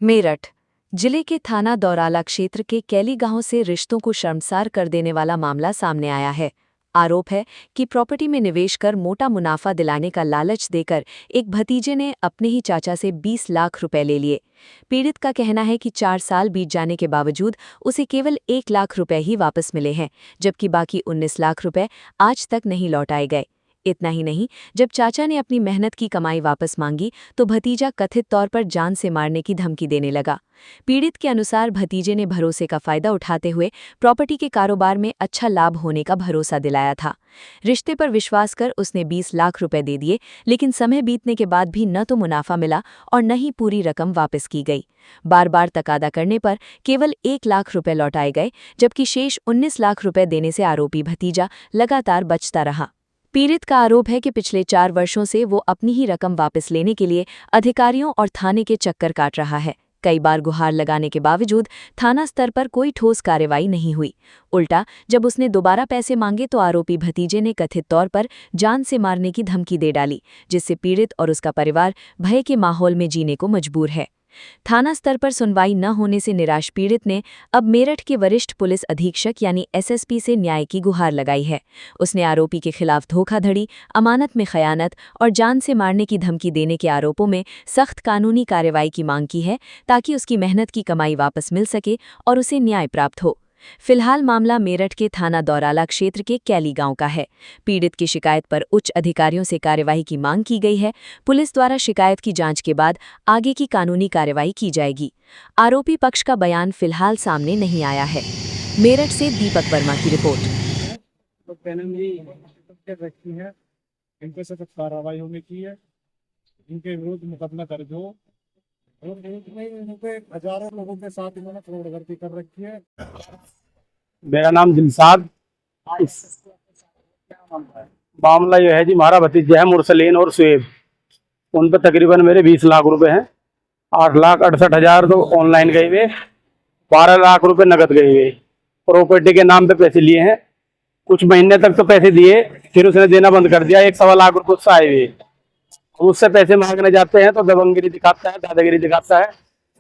मेरठ जिले के थाना दौराला क्षेत्र के कैली गांव से रिश्तों को शर्मसार कर देने वाला मामला सामने आया है। आरोप है कि प्रॉपर्टी में निवेश कर मोटा मुनाफा दिलाने का लालच देकर एक भतीजे ने अपने ही चाचा से 20 लाख रुपए ले लिए। पीड़ित का कहना है कि 4 साल बीत जाने के बावजूद उसे केवल 1 लाख रुपए ही वापस मिले हैं, जबकि बाकी 19 लाख रुपए आज तक नहीं लौटाए गए। इतना ही नहीं, जब चाचा ने अपनी मेहनत की कमाई वापस मांगी तो भतीजा कथित तौर पर जान से मारने की धमकी देने लगा। पीड़ित के अनुसार भतीजे ने भरोसे का फायदा उठाते हुए प्रॉपर्टी के कारोबार में अच्छा लाभ होने का भरोसा दिलाया था। रिश्ते पर विश्वास कर उसने 20 लाख रुपए दे दिए, लेकिन समय बीतने के बाद भी न तो मुनाफा मिला और न ही पूरी रकम वापस की गई। बार बार तकादा करने पर केवल 1 लाख रुपए लौटाए गए, जबकि शेष 19 लाख रुपए देने से आरोपी भतीजा लगातार बचता रहा। पीड़ित का आरोप है कि पिछले 4 वर्षों से वो अपनी ही रकम वापस लेने के लिए अधिकारियों और थाने के चक्कर काट रहा है। कई बार गुहार लगाने के बावजूद थाना स्तर पर कोई ठोस कार्रवाई नहीं हुई। उल्टा जब उसने दोबारा पैसे मांगे तो आरोपी भतीजे ने कथित तौर पर जान से मारने की धमकी दे डाली, जिससे पीड़ित और उसका परिवार भय के माहौल में जीने को मजबूर है। थाना स्तर पर सुनवाई न होने से निराश पीड़ित ने अब मेरठ के वरिष्ठ पुलिस अधीक्षक यानी एसएसपी से न्याय की गुहार लगाई है। उसने आरोपी के खिलाफ धोखाधड़ी, अमानत में खयानत और जान से मारने की धमकी देने के आरोपों में सख्त कानूनी कार्रवाई की मांग की है, ताकि उसकी मेहनत की कमाई वापस मिल सके और उसे न्याय प्राप्त हो। फिलहाल मामला मेरठ के थाना दौराला क्षेत्र के कैली गांव का है। पीड़ित की शिकायत पर उच्च अधिकारियों से कार्यवाही की मांग की गई है। पुलिस द्वारा शिकायत की जांच के बाद आगे की कानूनी कार्यवाही की जाएगी। आरोपी पक्ष का बयान फिलहाल सामने नहीं आया है। मेरठ से दीपक वर्मा की रिपोर्ट। इनके सख्त कार्रवाई होने की है, इनके विरुद्ध मुकदमा दर्ज हो और इनके हजारों लोगों के साथ इन्होंने करोड़गर्दी कर रखी है। मेरा नाम दिलसाद। मामला यह है जी, हमारा भतीजा है मुरसलीन और शुएब, उन पर तकरीबन मेरे 20 लाख रुपए हैं। 8,68,000 तो ऑनलाइन गए हुए, 12 लाख रुपए नकद गए हुए। प्रॉपर्टी के नाम पे पैसे लिए हैं। कुछ महीने तक तो पैसे दिए, फिर उसने देना बंद कर दिया। 1.25 लाख रुपए उससे आए हुए, उससे पैसे मांगने जाते हैं तो दबंगगिरी दिखाता है, दादागिरी दिखाता है।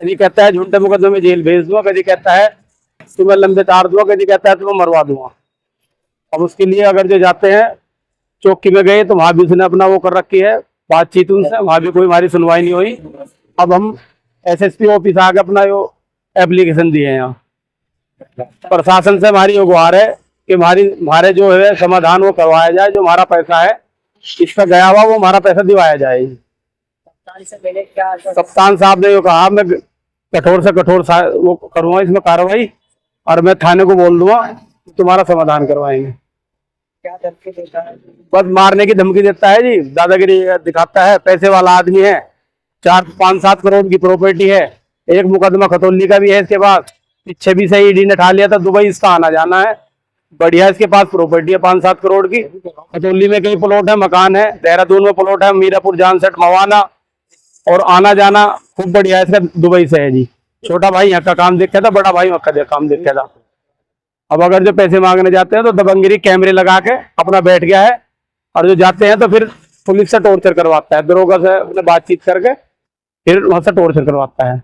कभी कहता है झूठे मुकदमे में जेल भेज दूंगा, कभी कहता है तुम्हें लंबे तार दूंगा, कभी कहता है तुम्हें मरवा दूंगा। अब उसके लिए अगर जो जाते हैं चौकी में गए तो वहां भी उसने अपना वो कर रखी है बातचीत उनसे, वहां भी कोई हमारी सुनवाई नहीं हुई। अब हम एसएसपी ऑफिस आके अपना जो एप्लीकेशन दिए हैं, यहाँ प्रशासन से हमारी यो गुहार है कि हमारे जो है समाधान वो करवाया जाए। जो हमारा पैसा है इसका गया हुआ वो हमारा पैसा दिवाया जाए। कप्तान साहब ने जो कहा, मैं कठोर से कठोर वो करूंगा इसमें कार्रवाई, और मैं थाने को बोल दूंगा तुम्हारा समाधान करवाएंगे। क्या धमकी देता है? बस मारने की धमकी देता है जी, दादागिरी दिखाता है। पैसे वाला आदमी है, 4-5-7 करोड़ की प्रॉपर्टी है। एक मुकदमा खतौली का भी है इसके पास, पीछे भी से ईडी ने ठा लिया था। दुबई इसका आना जाना है, बढ़िया इसके पास प्रॉपर्टी है 5-7 करोड़ की। खतौली में कई प्लॉट है, मकान है, देहरादून में प्लॉट है, मीरापुर, जानसठ, मवाना, और आना जाना खूब बढ़िया इसका दुबई से है जी। छोटा भाई यहाँ का काम देखा था, बड़ा भाई वहाँ का काम देखा था। अब अगर जो पैसे मांगने जाते हैं तो दबंगगिरी कैमरे लगा के अपना बैठ गया है, और जो जाते हैं तो फिर पुलिस से टॉर्चर करवाता है, दरोगा से अपने बातचीत करके फिर वहां से टॉर्चर करवाता है।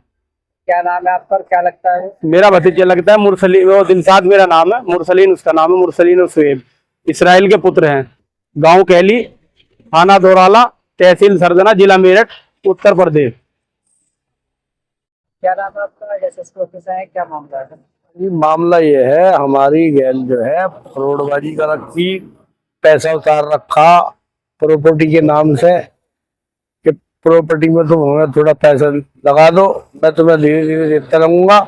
क्या नाम है आपका, क्या लगता है? मेरा भतीजा लगता है मुरसलीन, वो दिलसाद मेरा नाम है, मुरसलीन उसका नाम है। मुरसलीन और शुएब इसराइल के पुत्र हैं। गांव कैली, थाना दौराला, तहसील सरदना, जिला मेरठ, उत्तर प्रदेश। क्या नाम है आपका? एसएसपी ऑफिस है, क्या मामला है? जी मामला ये है, हमारी गैल जो है फ्रॉडबाजी कर रखी, पैसा उतार रखा प्रॉपर्टी के नाम से कि प्रॉपर्टी में तुम हमें थोड़ा पैसा लगा दो, मैं तुम्हें धीरे धीरे देता रहूंगा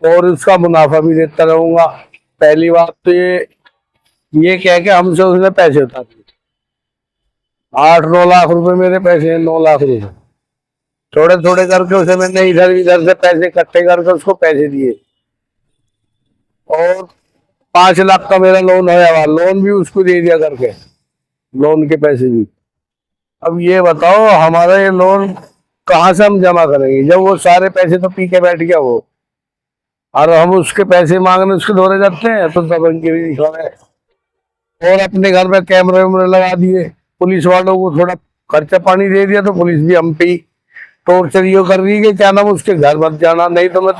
और उसका मुनाफा भी देता रहूंगा। पहली बात तो ये कह के हमसे उसने पैसे उतार दिए। 8-9 लाख रुपए मेरे पैसे हैं, 9 लाख रुपए थोड़े थोड़े करके उसे मैंने इधर से पैसे इकट्ठे करके उसको पैसे दिए, और 5 लाख का मेरा लोन है, लोन भी उसको दे दिया करके, लोन के पैसे भी। अब ये बताओ हमारा ये लोन कहाँ से हम जमा करेंगे, जब वो सारे पैसे तो पी के बैठ गया वो, और हम उसके पैसे मांगने उसके दौरे जाते हैं तो दबंगगिरी दिखा रहे हैं। और अपने घर में कैमरे वैमरे लगा दिए, पुलिस वालों को थोड़ा खर्चा पानी दे दिया तो पुलिस भी हम पे ही टॉर्चर ये कर रही है कि क्या नाम उसके घर मत जाना, नहीं तो मैं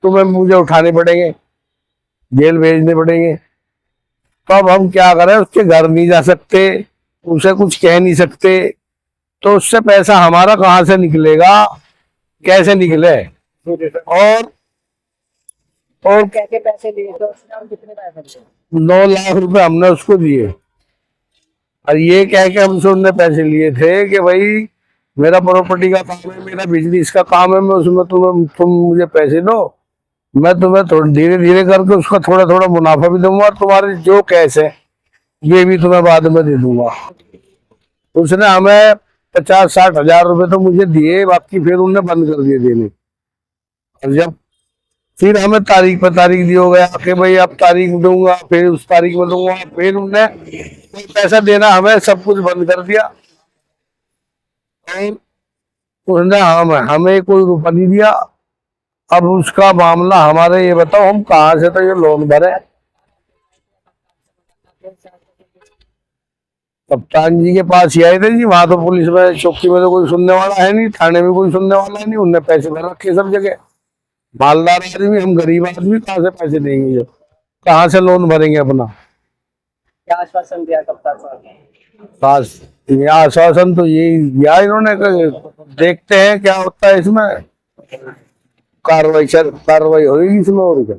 तुम्हें मुझे उठाने पड़ेंगे, जेल भेजने पड़ेंगे। तो अब हम क्या करें, उसके घर नहीं जा सकते, उसे कुछ कह नहीं सकते, तो उससे पैसा हमारा कहाँ से निकलेगा, कैसे निकले। और क्या के पैसे लिए तो उसने हम कितने पैसे दिए? 9 लाख रुपए हमने उसको दिए, और ये कह के हमसे उनने पैसे लिए थे कि भाई मेरा प्रॉपर्टी का काम है, मेरा बिजनेस का काम है, मैं उसमें तुम मुझे पैसे दो, मैं तुम्हें थोड़ा धीरे धीरे करके उसका थोड़ा थोड़ा मुनाफा भी दूंगा, और तुम्हारे जो कैश है ये भी तुम्हें बाद में दे दूंगा। उसने हमें 50-60 हजार रुपए तो मुझे दिए, बाकी फिर उन्होंने बंद कर दिए देने। और जब फिर हमें तारीख पे तारीख दिया गया कि भाई अब तारीख दूंगा, फिर उस तारीख में दूंगा, फिर उनने कोई पैसा देना हमें सब कुछ बंद कर दिया। और उसने हमें कोई रुपया नहीं दिया। अब उसका मामला हमारे, ये बताओ हम कहाँ से तो ये लोन भरे। कप्तान जी के पास ही आए थे जी, वहां तो पुलिस में चौकी में तो कोई सुनने वाला है नहीं, थाने में कोई सुनने वाला है नहीं, उनने पैसे भर रखे सब जगह। मालदार आदमी, हम गरीब आदमी कहाँ से पैसे देंगे, जो कहाँ से लोन भरेंगे अपना। क्या आश्वासन दिया कप्तान साहब? बस ये आश्वासन तो यही दिया इन्होंने कि देखते हैं क्या होता है इसमें, कार्रवाई होगी इसमें, और क्या।